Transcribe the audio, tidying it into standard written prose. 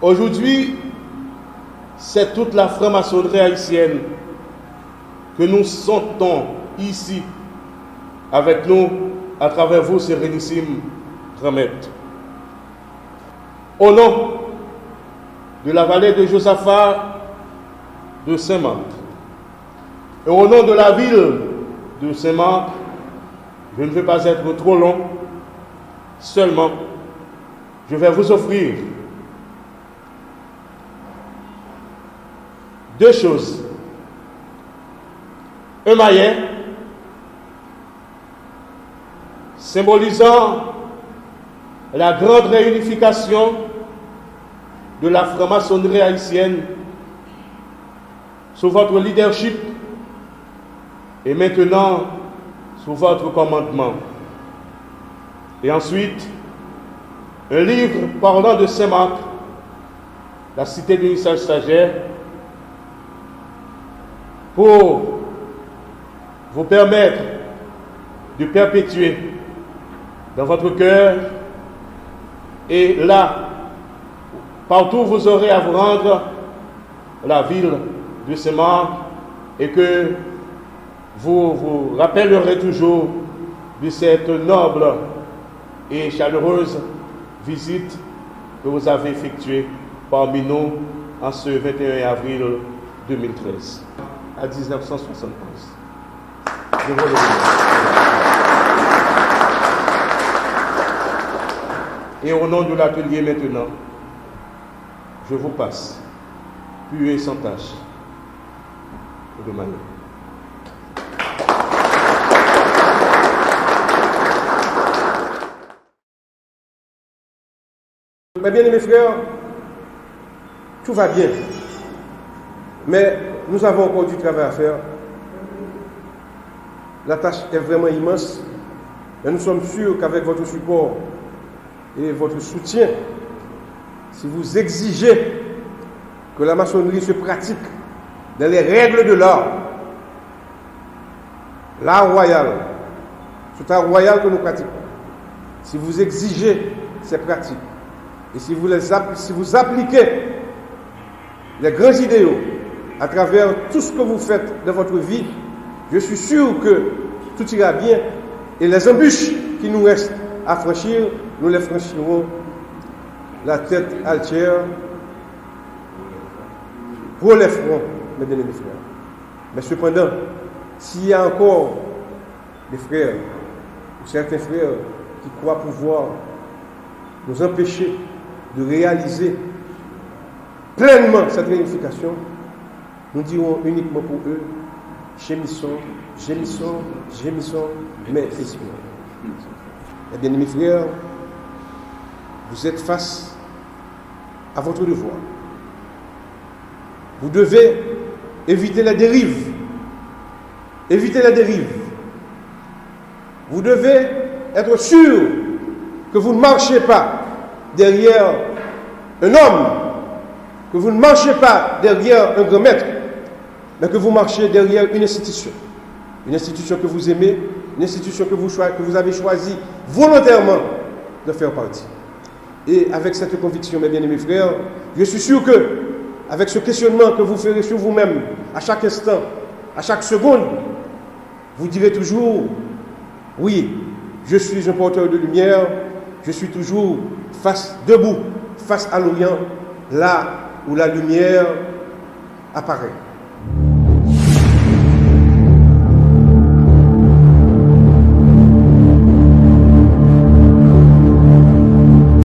Aujourd'hui, c'est toute la franc-maçonnerie haïtienne que nous sentons ici avec nous à travers vous, sérénissimes grand maîtres. Au nom de la vallée de Josaphat de Saint-Marc et au nom de la ville de Saint-Marc, je ne vais pas être trop long, seulement je vais vous offrir deux choses. Un maillet symbolisant la grande réunification de la franc-maçonnerie haïtienne sous votre leadership et maintenant sous votre commandement. Et ensuite, un livre parlant de Saint-Marc, la cité du message stagiaire, pour vous permettre de perpétuer dans votre cœur et là, partout où vous aurez à vous rendre, la ville de Saint-Marc, et que vous vous rappellerez toujours de cette noble et chaleureuse visite que vous avez effectuée parmi nous en ce 21 avril 2013 à 1975. Je vous remercie. Et au nom de l'atelier maintenant, je vous passe, pué sans tache, de manière. Mes bien-aimés frères, tout va bien. Mais nous avons encore du travail à faire. La tâche est vraiment immense. Et nous sommes sûrs qu'avec votre support et votre soutien, si vous exigez que la maçonnerie se pratique dans les règles de l'art royal, c'est l'art royal que nous pratiquons. Si vous exigez ces pratiques, et si vous appliquez les grands idéaux à travers tout ce que vous faites dans votre vie, je suis sûr que tout ira bien et les embûches qui nous restent à franchir, nous les franchirons la tête altière, relèverons, mes bien-aimés frères. Mais cependant, s'il y a encore des frères ou certains frères qui croient pouvoir nous empêcher de réaliser pleinement cette réunification, nous dirons uniquement pour eux, gémissons, gémissons, gémissons, mais espérons. Eh bien, mes frères, vous êtes face à votre devoir. Vous devez éviter la dérive. Éviter la dérive. Vous devez être sûr que vous ne marchez pas derrière un homme, que vous ne marchez pas derrière un grand maître, mais que vous marchez derrière une institution. Une institution que vous aimez, une institution que vous avez choisi volontairement de faire partie. Et avec cette conviction, mes bien-aimés frères, je suis sûr que, avec ce questionnement que vous ferez sur vous-même, à chaque instant, à chaque seconde, vous direz toujours, oui, je suis un porteur de lumière, je suis toujours debout, face à l'Orient, là où la lumière apparaît.